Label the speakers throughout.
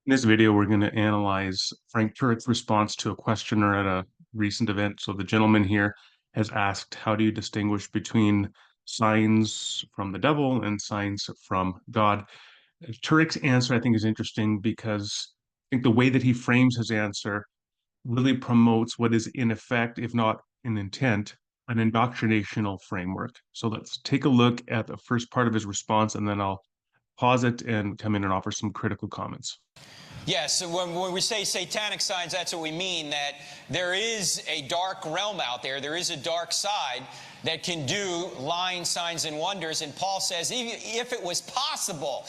Speaker 1: In this video, we're going to analyze Frank Turek's response to a questioner at a recent event. So the gentleman here has asked, how do you distinguish between signs from the devil and signs from God? Turek's answer, I think, is interesting because I think the way that he frames his answer really promotes what is in effect, if not in intent, an indoctrinational framework. So let's take a look at the first part of his response, and then I'll pause it and come in and offer some critical comments.
Speaker 2: Yes, when we say satanic signs, that's what we mean, that there is a dark realm out there. There is a dark side that can do lying signs and wonders. And Paul says, even if it was possible,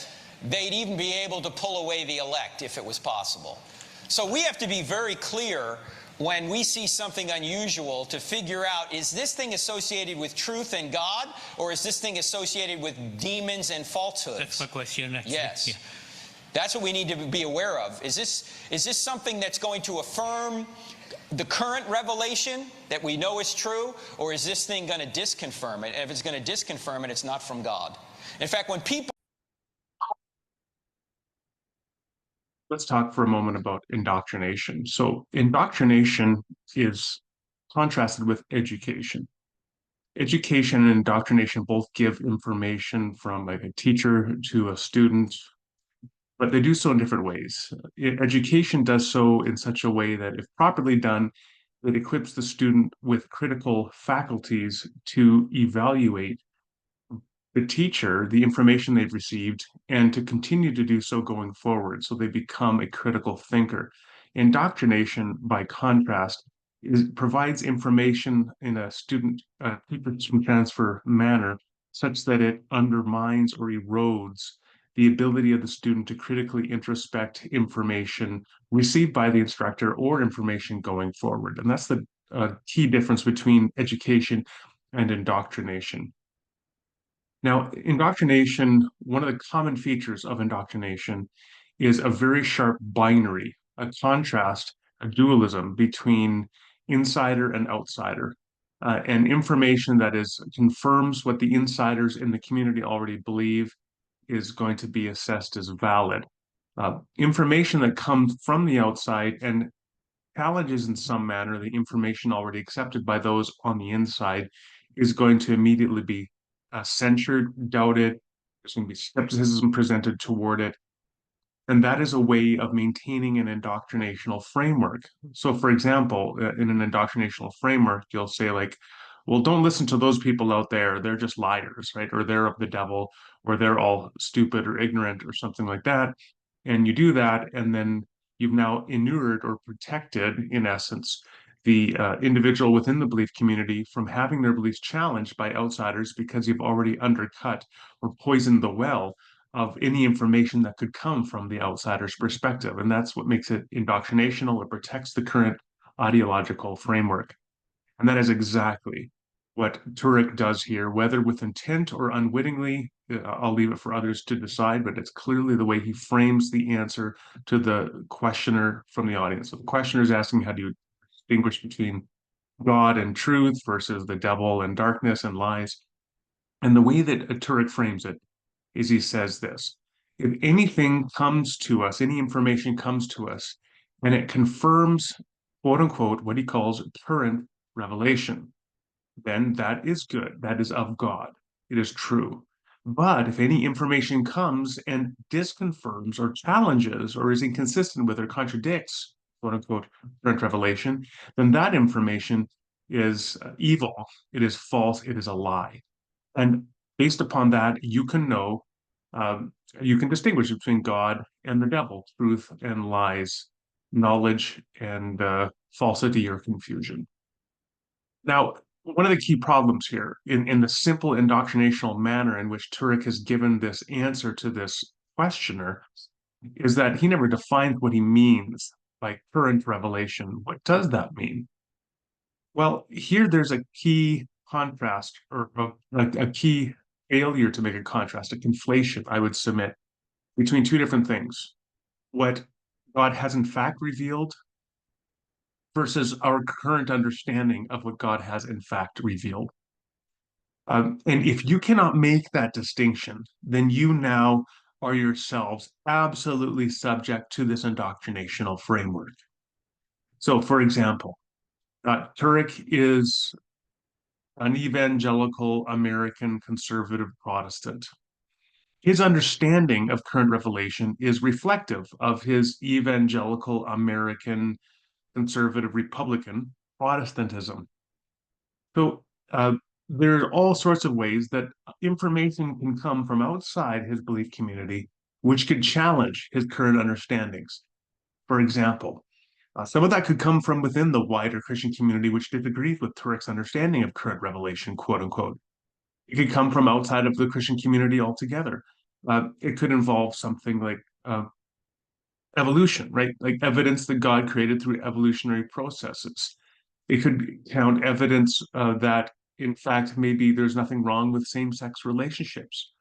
Speaker 2: they'd even be able to pull away the elect if it was possible. So we have to be very clear when we see something unusual to figure out, is this thing associated with truth and God, or is this thing associated with demons and falsehoods?
Speaker 3: That's my question, actually.
Speaker 2: Yes.
Speaker 3: Yeah.
Speaker 2: That's what we need to be aware of. Is this something that's going to affirm the current revelation that we know is true, or is this thing going to disconfirm it? And if it's going to disconfirm it, it's not from God. In fact, when people...
Speaker 1: Let's talk for a moment about indoctrination. So indoctrination is contrasted with education. Education and indoctrination both give information from like a teacher to a student, but they do so in different ways. Education does so in such a way that, if properly done, it equips the student with critical faculties to evaluate the teacher, the information they've received, and to continue to do so going forward. So they become a critical thinker. Indoctrination, by contrast, provides information in a teacher transfer manner such that it undermines or erodes the ability of the student to critically introspect information received by the instructor or information going forward. And that's the key difference between education and indoctrination. Now, indoctrination, one of the common features of indoctrination is a very sharp binary, a contrast, a dualism between insider and outsider, and information that confirms what the insiders in the community already believe is going to be assessed as valid. Information that comes from the outside and challenges in some manner the information already accepted by those on the inside is going to immediately be censured, doubted. There's going to be skepticism presented toward it. And that is a way of maintaining an indoctrinational framework. So, for example, in an indoctrinational framework, you'll say, like, well, don't listen to those people out there. They're just liars, right? Or they're of the devil, or they're all stupid or ignorant or something like that. And you do that, and then you've now inured or protected, in essence, the individual within the belief community from having their beliefs challenged by outsiders because you've already undercut or poisoned the well of any information that could come from the outsider's perspective. And that's what makes it indoctrinational. It protects the current ideological framework. And that is exactly what Turek does here, whether with intent or unwittingly. I'll leave it for others to decide, but it's clearly the way he frames the answer to the questioner from the audience. So the questioner is asking, how do you distinguish between God and truth versus the devil and darkness and lies? And the way that Turek frames it is he says this: if anything comes to us, any information comes to us, and it confirms, quote unquote, what he calls current revelation, then that is good. That is of God. It is true. But if any information comes and disconfirms or challenges or is inconsistent with or contradicts, quote unquote, current revelation, then that information is evil. It is false. It is a lie. And based upon that, you can know, you can distinguish between God and the devil, truth and lies, knowledge and falsity or confusion. Now, one of the key problems here in the simple indoctrinational manner in which Turek has given this answer to this questioner is that he never defines what he means by current revelation. What does that mean? Well, here there's a key contrast, or a key failure to make a contrast, a conflation, I would submit, between two different things. What God has in fact revealed versus our current understanding of what God has in fact revealed. And if you cannot make that distinction, then you now are yourselves absolutely subject to this indoctrinational framework. So, for example, Turek is an evangelical American conservative Protestant. His understanding of current revelation is reflective of his evangelical American conservative Republican Protestantism. So there are all sorts of ways that information can come from outside his belief community, which could challenge his current understandings. For example, some of that could come from within the wider Christian community, which disagrees with Turek's understanding of current revelation, quote unquote. It could come from outside of the Christian community altogether. It could involve something like evolution, right? Like evidence that God created through evolutionary processes. It could count evidence that, in fact, maybe there's nothing wrong with same-sex relationships.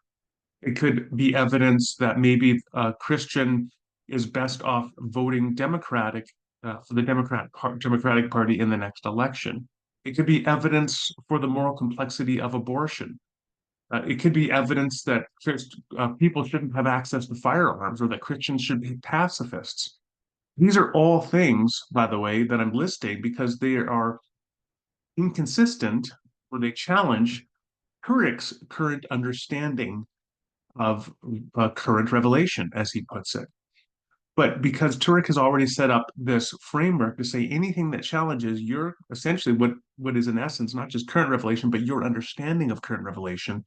Speaker 1: It could be evidence that maybe a Christian is best off voting Democratic for the Democratic Party in the next election. It could be evidence for the moral complexity of abortion. It could be evidence that people shouldn't have access to firearms or that Christians should be pacifists. These are all things, by the way, that I'm listing because they are inconsistent or they challenge Turek's current understanding of current revelation, as he puts it. But because Turek has already set up this framework to say anything that challenges your essentially what is in essence not just current revelation, but your understanding of current revelation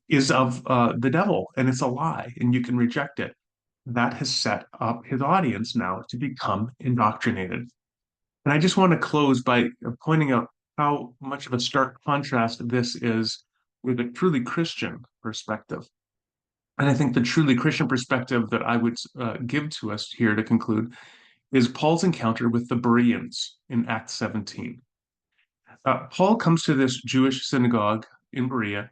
Speaker 1: is of the devil and it's a lie and you can reject it. That has set up his audience now to become indoctrinated. And I just want to close by pointing out how much of a stark contrast this is with a truly Christian perspective. And I think the truly Christian perspective that I would give to us here to conclude is Paul's encounter with the Bereans in Acts 17. Paul comes to this Jewish synagogue in Berea,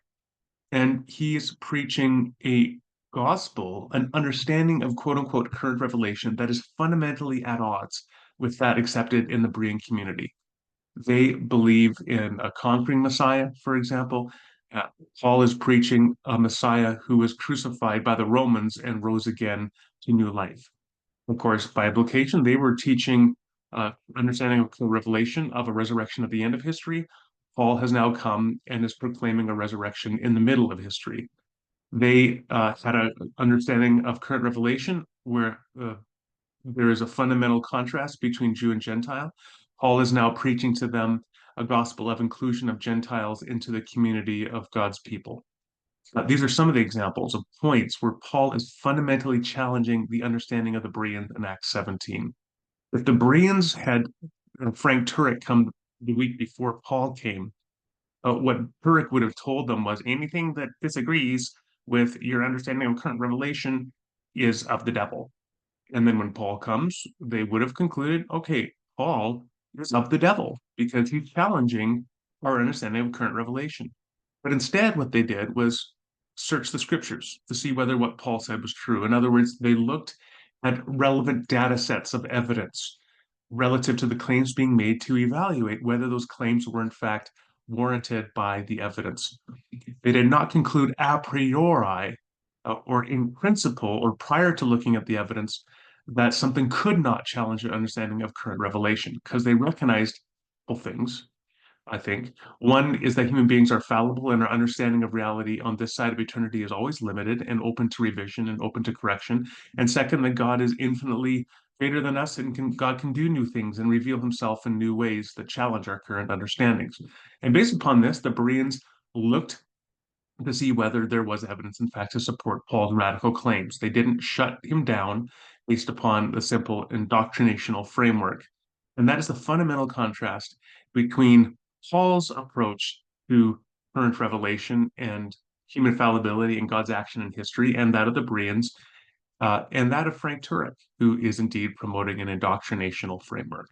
Speaker 1: and he's preaching a gospel, an understanding of quote unquote current revelation that is fundamentally at odds with that accepted in the Berean community. They believe in a conquering Messiah, for example. Uh, Paul is preaching a Messiah who was crucified by the Romans and rose again to new life. Of course, by implication, they were teaching understanding of the revelation of a resurrection at the end of history. Paul has now come and is proclaiming a resurrection in the middle of history. They had an understanding of current revelation where there is a fundamental contrast between Jew and Gentile. Paul is now preaching to them a gospel of inclusion of Gentiles into the community of God's people. These are some of the examples of points where Paul is fundamentally challenging the understanding of the Bereans in Acts 17. If the Bereans had Frank Turek come the week before Paul came, what Turek would have told them was anything that disagrees with your understanding of current revelation is of the devil. And then when Paul comes, they would have concluded, okay, Paul is of the devil because he's challenging our understanding of current revelation. But instead, what they did was search the scriptures to see whether what Paul said was true. In other words, they looked at relevant data sets of evidence relative to the claims being made to evaluate whether those claims were in fact warranted by the evidence. They did not conclude a priori or in principle or prior to looking at the evidence that something could not challenge their understanding of current revelation because they recognized both things. I think one is that human beings are fallible and our understanding of reality on this side of eternity is always limited and open to revision and open to correction. And second, that God is infinitely greater than us and God can do new things and reveal himself in new ways that challenge our current understandings. And based upon this, the Bereans looked to see whether there was evidence, in fact, to support Paul's radical claims. They didn't shut him down based upon the simple indoctrinational framework. And that is the fundamental contrast between Paul's approach to current revelation and human fallibility and God's action in history, and that of the Bereans, and that of Frank Turek, who is indeed promoting an indoctrinational framework.